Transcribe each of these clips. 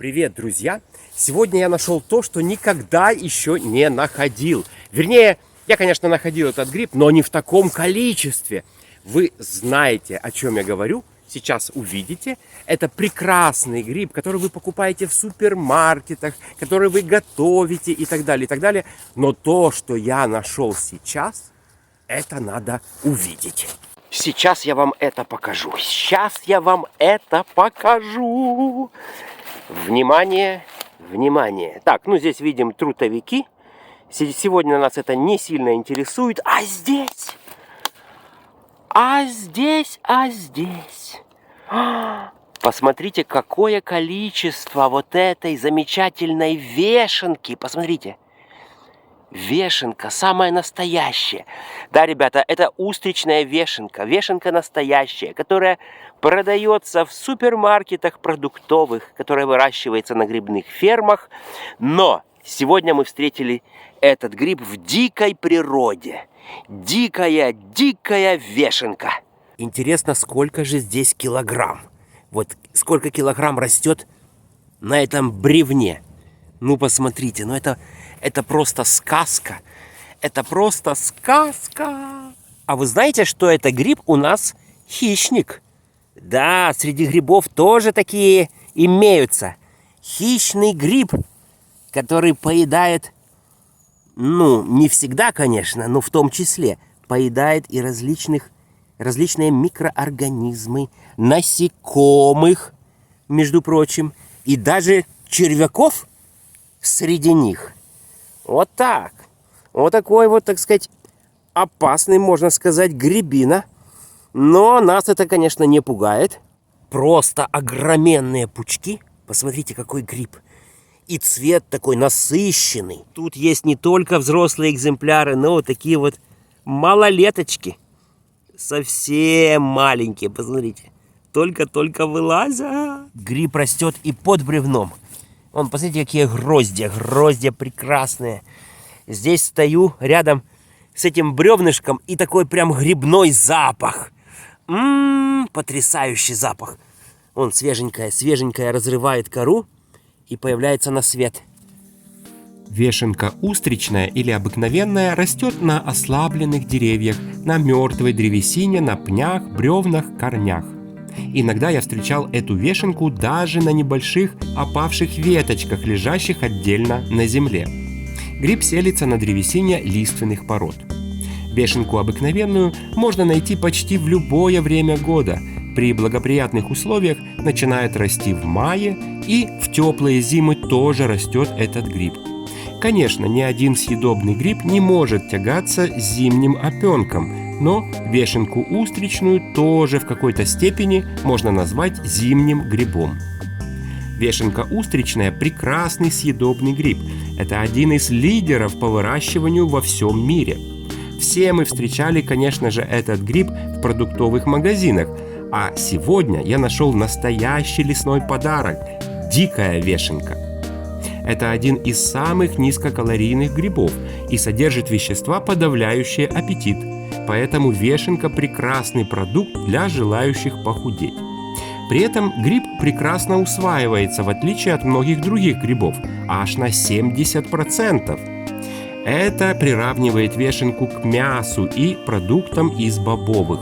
Привет, друзья! Сегодня я нашел то, что никогда еще не находил. Вернее, я, конечно, находил этот гриб, но не в таком количестве. Вы знаете, о чем я говорю. Сейчас увидите. Это прекрасный гриб, который вы покупаете в супермаркетах, который вы готовите и так далее, и так далее. Но то, что я нашел сейчас, это надо увидеть. Сейчас я вам это покажу. Внимание, внимание. Так, здесь видим трутовики. Сегодня нас это не сильно интересует. А здесь. Посмотрите, какое количество вот этой замечательной вешенки. Посмотрите. Вешенка, самая настоящая. Да, ребята, это устричная вешенка. Вешенка настоящая, которая продается в супермаркетах продуктовых, которая выращивается на грибных фермах. Но сегодня мы встретили этот гриб в дикой природе. Дикая вешенка. Интересно, сколько же здесь килограмм? Вот сколько килограмм растет на этом бревне. Ну, посмотрите, это просто сказка. Это просто сказка. А вы знаете, что это гриб у нас хищник? Да, среди грибов тоже такие имеются. Хищный гриб, который поедает, не всегда, конечно, но в том числе, поедает и различные микроорганизмы, насекомых, между прочим, и даже червяков среди них. Вот так. Вот такой вот, так сказать, опасный, можно сказать, грибина. Но нас это, конечно, не пугает. Просто огроменные пучки. Посмотрите, какой гриб. И цвет такой насыщенный. Тут есть не только взрослые экземпляры, но вот такие вот малолеточки. Совсем маленькие, посмотрите. Только-только вылазят. Гриб растет и под бревном. Вон, посмотрите, какие гроздья прекрасные. Здесь стою рядом с этим бревнышком, и такой прям грибной запах. Потрясающий запах. Вон, свеженькая разрывает кору и появляется на свет. Вешенка устричная или обыкновенная растет на ослабленных деревьях, на мертвой древесине, на пнях, бревнах, корнях. Иногда я встречал эту вешенку даже на небольших опавших веточках, лежащих отдельно на земле. Гриб селится на древесине лиственных пород. Вешенку обыкновенную можно найти почти в любое время года. При благоприятных условиях начинает расти в мае, и в теплые зимы тоже растет этот гриб. Конечно, ни один съедобный гриб не может тягаться с зимним опенком, но вешенку устричную тоже в какой-то степени можно назвать зимним грибом. Вешенка устричная – прекрасный съедобный гриб. Это один из лидеров по выращиванию во всем мире. Все мы встречали, конечно же, этот гриб в продуктовых магазинах. А сегодня я нашел настоящий лесной подарок – дикая вешенка. Это один из самых низкокалорийных грибов и содержит вещества, подавляющие аппетит. Поэтому вешенка – прекрасный продукт для желающих похудеть. При этом гриб прекрасно усваивается, в отличие от многих других грибов, аж на 70%. Это приравнивает вешенку к мясу и продуктам из бобовых.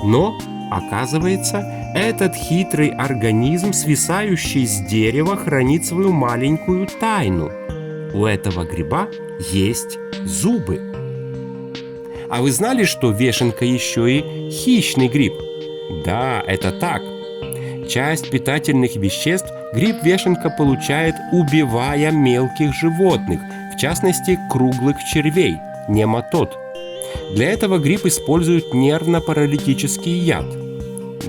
Но, оказывается, этот хитрый организм, свисающий с дерева, хранит свою маленькую тайну. У этого гриба есть зубы. А вы знали, что вешенка еще и хищный гриб? Да, это так. Часть питательных веществ гриб-вешенка получает, убивая мелких животных, в частности, круглых червей, нематод. Для этого гриб использует нервно-паралитический яд.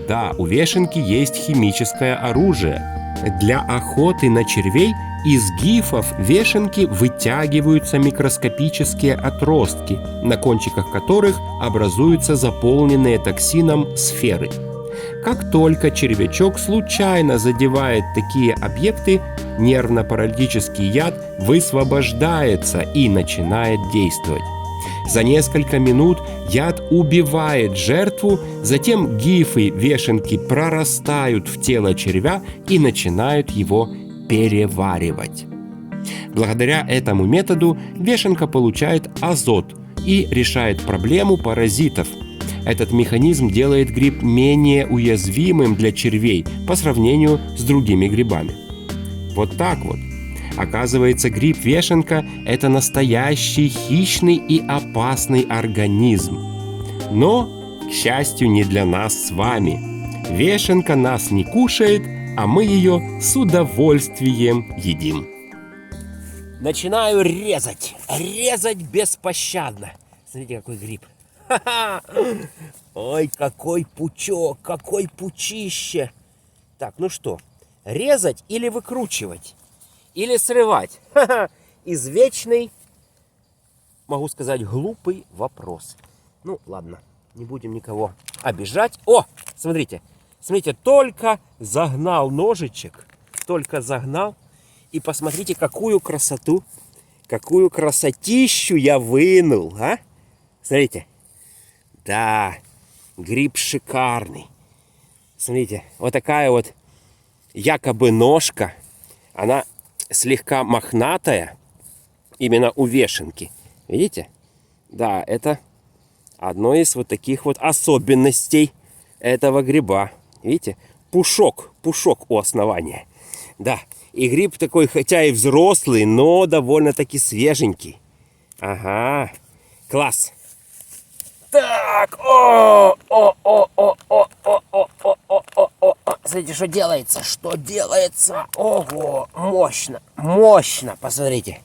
Да, у вешенки есть химическое оружие. Для охоты на червей из гифов вешенки вытягиваются микроскопические отростки, на кончиках которых образуются заполненные токсином сферы. Как только червячок случайно задевает такие объекты, нервно-паралитический яд высвобождается и начинает действовать. За несколько минут яд убивает жертву, затем гифы вешенки прорастают в тело червя и начинают его переваривать. Благодаря этому методу вешенка получает азот и решает проблему паразитов. Этот механизм делает гриб менее уязвимым для червей по сравнению с другими грибами. Вот так вот. Оказывается, гриб-вешенка – это настоящий хищный и опасный организм. Но, к счастью, не для нас с вами. Вешенка нас не кушает, а мы ее с удовольствием едим. Начинаю резать. Резать беспощадно. Смотрите, какой гриб. Ха-ха! Ой, какой пучок, какой пучище. Так, ну что, резать или выкручивать? Или срывать? Ха-ха! Извечный, могу сказать, глупый вопрос. Ну, ладно, не будем никого обижать. О, смотрите, смотрите, только загнал ножичек, только загнал. И посмотрите, какую красоту, какую красотищу я вынул, а? Смотрите. Да, гриб шикарный. Смотрите, вот такая вот якобы ножка. Она слегка мохнатая, именно у вешенки. Видите? Да, это одно из вот таких вот особенностей этого гриба. Видите? Пушок у основания. Да. И гриб такой, хотя и взрослый, но довольно-таки свеженький. Ага, класс. Так, смотрите, что делается, Ого, мощно, мощно, посмотрите.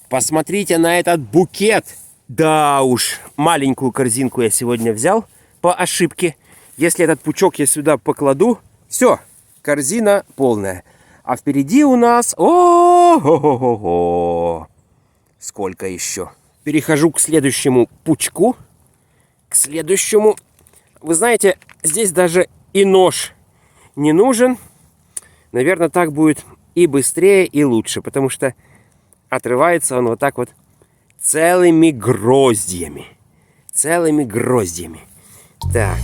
Посмотрите на этот букет. Да уж, маленькую корзинку я сегодня взял по ошибке. Если этот пучок я сюда покладу, все, корзина полная. А впереди у нас... О-хо-хо-хо! Сколько еще? Перехожу к следующему пучку. К следующему. Вы знаете, здесь даже и нож не нужен. Наверное, так будет и быстрее, и лучше. Потому что отрывается он вот так вот целыми гроздьями. Целыми гроздьями. Так...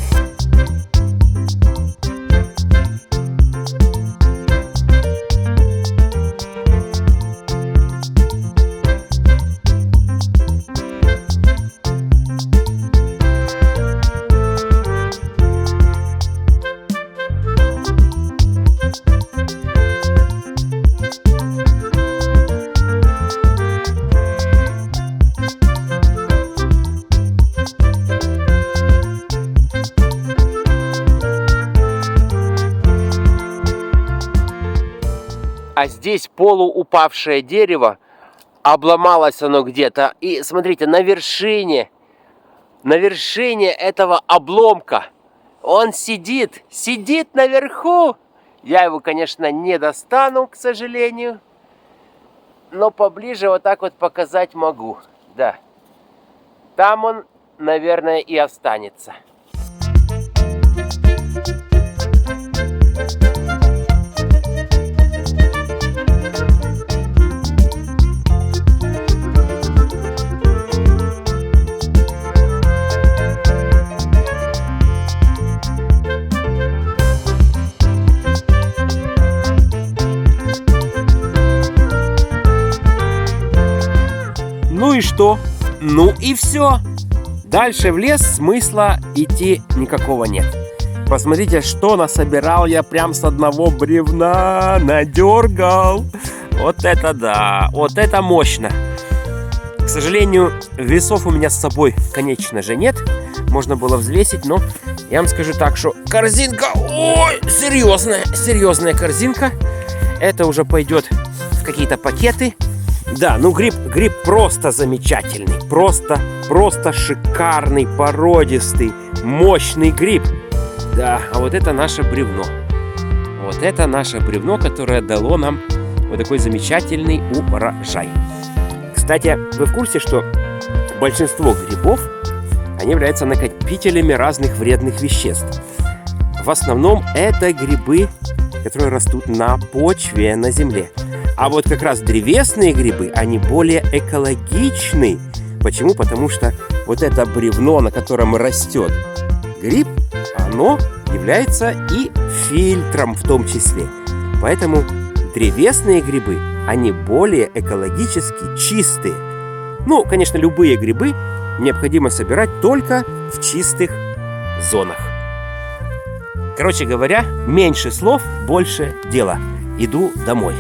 А здесь полуупавшее дерево, обломалось оно где-то. И смотрите, на вершине этого обломка он сидит наверху. Я его, конечно, не достану, к сожалению. Но поближе вот так вот показать могу. Да. Там он, наверное, и останется. Ну и что? Ну и все. Дальше в лес смысла идти никакого нет. Посмотрите, что насобирал я прям с одного бревна. Надергал. Вот это да. Вот это мощно. К сожалению, весов у меня с собой, конечно же, нет. Можно было взвесить, но я вам скажу так, что корзинка, ой, серьезная корзинка. Это уже пойдет в какие-то пакеты. Да, ну гриб просто замечательный, просто шикарный, породистый, мощный гриб. Да, а вот это наше бревно. Вот это наше бревно, которое дало нам вот такой замечательный урожай. Кстати, вы в курсе, что большинство грибов, они являются накопителями разных вредных веществ. В основном это грибы, которые растут на почве, на земле. А вот как раз древесные грибы, они более экологичны. Почему? Потому что вот это бревно, на котором растет гриб, оно является и фильтром в том числе. Поэтому древесные грибы, они более экологически чистые. Ну, конечно, любые грибы необходимо собирать только в чистых зонах. Короче говоря, меньше слов, больше дела. Иду домой.